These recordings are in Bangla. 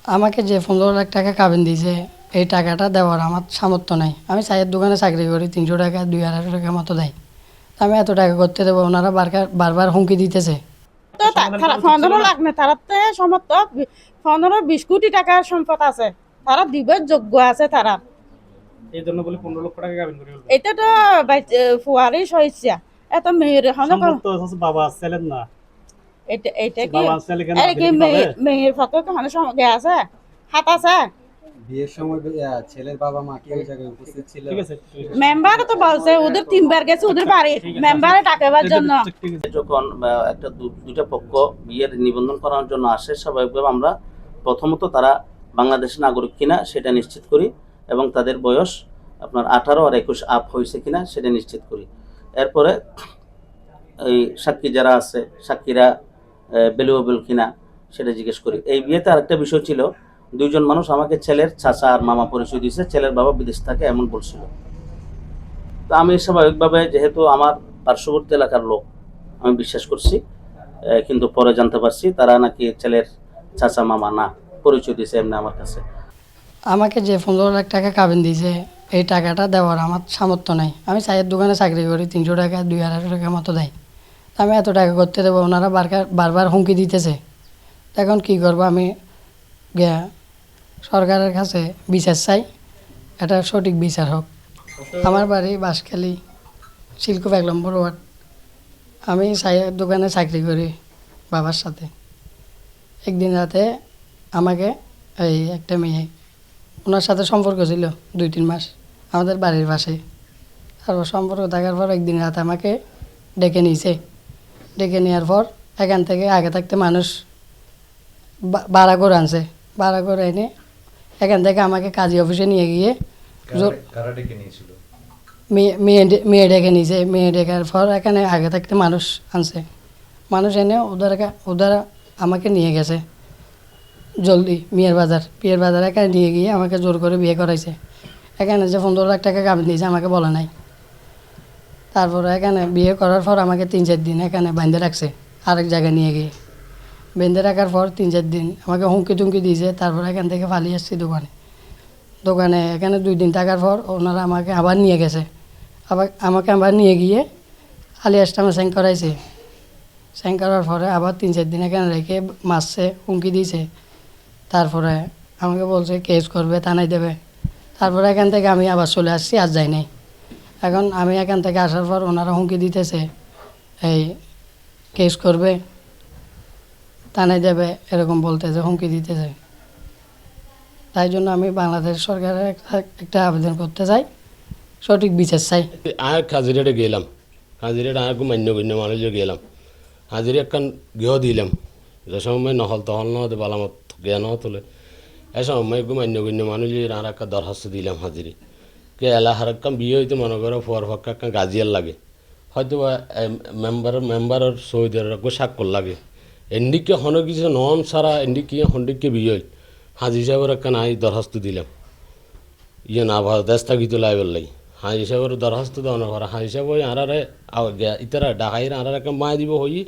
আমাকে যে 15 লাখ টাকা কাবিন দিয়েছে এই টাকাটা দেওয়ার আমার সামর্থ্য নাই। আমি চায়ের দোকানে চাকরি করি, 300 টাকা 200-250 টাকা মতো দেয়। আমি এত টাকা করতে দেবো? ওনারা বারবার হুমকি দিতেছে। তো তারা 15 লাখ না, তারা তো সমর্থ 15-20 কোটি টাকার সম্পদ আছে, তারা দিবের যোগ্য আছে তারা। এই জন্য বলে 15 লক্ষ টাকা গাবিন করে ফেলবে। এটা তো ফুয়ারি সহিষ্যা এত মেয়ের সম্পদ তো আছে, বাবা ছেলের না। এটা কি বাবা ছেলে কেন কি দিলে কি পাবে? মেয়ের ফটো কেমন সঙ্গে আছে, হাত আছে? বিয়ের সময় ছেলের বাবা মা কি ওই জায়গায় উপস্থিত ছিল? ঠিক আছে, ঠিক আছে। মেম্বার তো বলছে ওদের 3বার গেছে ওদের বাড়ি মেম্বারে টাকাবার জন্য। ঠিক আছে। যখন একটা দুইটা পক্ষ বিয়ের নিবন্ধন করার জন্য আসে, স্বাভাবিকভাবে আমরা প্রথমত তারা বাংলাদেশের নাগরিক কিনা সেটা নিশ্চিত করি এবং তাদের বয়স আপনার 18 আর 21 আপ হয়েছে কিনা সেটা নিশ্চিত করি। এরপরে এই সাক্ষী যারা আছে সাক্ষীরা ভ্যালুয়েবল কিনা সেটা জিজ্ঞেস করি। এই বিয়েতে আরেকটা বিষয় ছিল, দুইজন মানুষ আমাকে ছেলের চাচা আর মামা পরিচয় দিয়েছে, ছেলের বাবা বিদেশ থাকে এমন বলছিল। তো আমি স্বাভাবিকভাবে যেহেতু আমার পার্শ্ববর্তী এলাকার লোক আমি বিশ্বাস করছি, কিন্তু পরে জানতে পারছি তারা নাকি ছেলের চাচা মামা না, পরিচয় দিয়েছে এমনি আমার কাছে। আমাকে যে 15 লাখ টাকা কাবিন দিয়েছে এই টাকাটা দেওয়ার আমার সামর্থ্য নাই। আমি চায়ের দোকানে চাকরি করি, 300 টাকা 200-250 টাকা মতো দেয়। আমি এত টাকা করতে দেবো? ওনারা বারবার হুমকি দিতেছে। এখন কি করবো? আমি গিয়া সরকারের কাছে বিচার চাই, এটা সঠিক বিচার হোক। আমার বাড়ি বাঁশখালী, শিলকুপ 1 নম্বর ওয়ার্ড। আমি চায়ের দোকানে চাকরি করি বাবার সাথে। একদিন রাতে আমাকে এই একটা মেয়ে, ওনার সাথে সম্পর্ক ছিল 2-3 মাস আমাদের বাড়ির পাশে। তারপর সম্পর্ক থাকার পর একদিন রাতে আমাকে ডেকে নিয়েছে। ডেকে নেওয়ার পর এখান থেকে আগে থাকতে মানুষ ভাড়া করে আনছে। ভাড়া করে এনে এখান থেকে আমাকে কাজী অফিসে নিয়ে গিয়ে মেয়ে ডেকে নিয়েছে। মেয়ে ডেকার পর এখানে আগে থাকতে মানুষ আনছে। মানুষ এনে ওদের আমাকে নিয়ে গেছে জলদি পিয়ের বাজার এখানে নিয়ে গিয়ে আমাকে জোর করে বিয়ে করাইছে। এখানে যে 15 লাখ টাকা কাবিন দিয়েছে আমাকে বলে নাই। তারপরে এখানে বিয়ে করার পর আমাকে 3-4 দিন এখানে বাঁধে রাখছে, আরেক জায়গায় নিয়ে গিয়ে বেঁধে রাখার পর 3-4 দিন আমাকে হুমকি টুমকি দিয়েছে। তারপর এখান থেকে পালিয়ে আসছি দোকানে এখানে 2 দিন থাকার পর ওনারা আমাকে আবার নিয়ে গেছে। আমাকে আবার নিয়ে গিয়ে আলিয়াস্টামে সাইন করাইছে। সাইন করার পরে আবার 3-4 দিন এখানে রেখে মারছে, হুমকি দিয়েছে। তারপরে আমাকে বলছে কেস করবে, থানায় দেবে। তারপরে এখান থেকে আমি আবার চলে আসছি, আর যাই নাই। এখন আমি এখান থেকে আসার পর ওনারা হুমকি দিতেছে এই কেস করবে, থানায় দেবে, এরকম বলতেছে, হুমকি দিতেছে। তাই জন্য আমি বাংলাদেশ সরকারের একটা আবেদন করতে চাই, সঠিক বিচার চাই। আর হাজিরাটা গেলাম, হাজিরাটা আর মান্য মানুষ গেলাম, হাজিরা একখান গৃহ দিলাম। যে সময় নহল তহল নহতে বালামত জ্ঞান তোলে, এ সময় মান্য মানুষ আর একটা দরখাস্ত দিলাম হাজিরি কে এলা হার একখান বিয়ে হইতে মনে করো ফর ফাক্কা একখান গাজিয়ার লাগে, হয়তো মেম্বারের সৌদের স্বাক্ষর লাগে। এন্ডিকে হন কিছু নন সারা এন্ডিকে হন্ডিকে বিয়ে হই হাজি সাহেবের একখান আই দরখাস্ত দিলাম ইয়ে না দেশ থাকিত লাইবের লাগে। হাজি সাহেবের দরখাস্ত দেওয়ার পর হাজি সাহেব ওই আরারে ইতারা ডাকাইরা আরার একটা মায় দিব হই।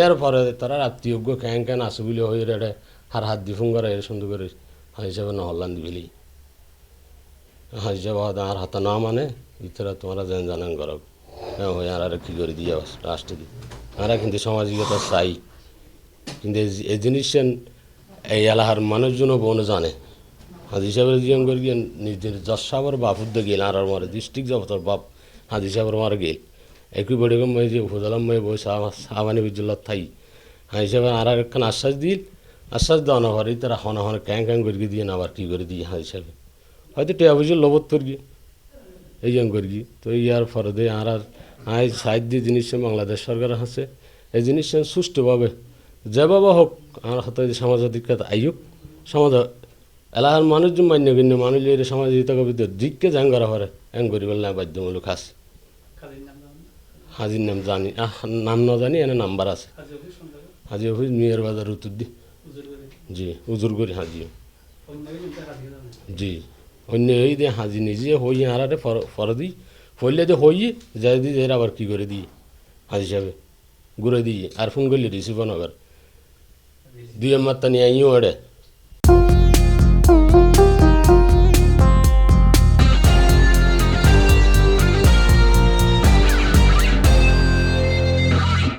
এর পরে তারা আত্মীয়জ্ঞ ক্যান আসু বলে হই রে হার হাত দি ফুঙ্গার এর সুন্দর করে হাজি সাহেবের নহল্লান দিবিলি। হাজি সাহেব আর হাতা না মানে ইতারা তোমরা জানান করো হই আর কি করে দিয়ে রাষ্ট্র দি আমরা কিন্তু সামাজিকতা চাই। কিন্তু এই জিনিস এই এলাকার মানুষজনও বোন জানে। হাজি সাহেবের জিয়ন করে গিয়ে নিজের যশ সাহেবের বাপুর দিয়ে গেল আর মারে ডিস্ট্রিক্ট জবতর বাপ হাজি সাহেবের মারে গেল একই বড় মই যে উপজেলার মই বই সাহাবানি বিজুল্লার থাই হাজি সাহেবের আর একখান আশ্বাস দিল। আশ্বাস দেওয়ানো পরে তারা হনে হনে ক্যাং করে দিয়ে না আবার কী করে দিয়ে হাজি সাহেব হয়তো টেয়া বুঝে লবত করি এই জন করি। তো ইয়ার পরে দিয়ে আর সাইড দিয়ে জিনিস বাংলাদেশ সরকার আছে এই জিনিস সুষ্ঠুভাবে যেভাবে হোক আমার হাতে সামাজিকতা আইয়ুক সমাজ এলাকার মানুষজন মান্যগণ্য মানুষ এই সামাজিকতা ভিতরে দিককে জাং করা পারে এং করি বললে বাধ্যমূলক আছে। হাজির নাম জানি নাম না জানি এনে নাম্বার আছে হাজি অফিস মিয়ার বাজার উত্তর দি জি উজুর করি হাজি জি অন্য এই দিয়ে হাজি নিজে হই আরে ফর দিই ফলে দিয়ে হই যাই দিই এর আবার কী করে দিই হাজি সাহেবে ঘুরে দিই আর ফোন করলে রিসিভ নগর 2 মাত্রা নিয়ে আইও ওড়ে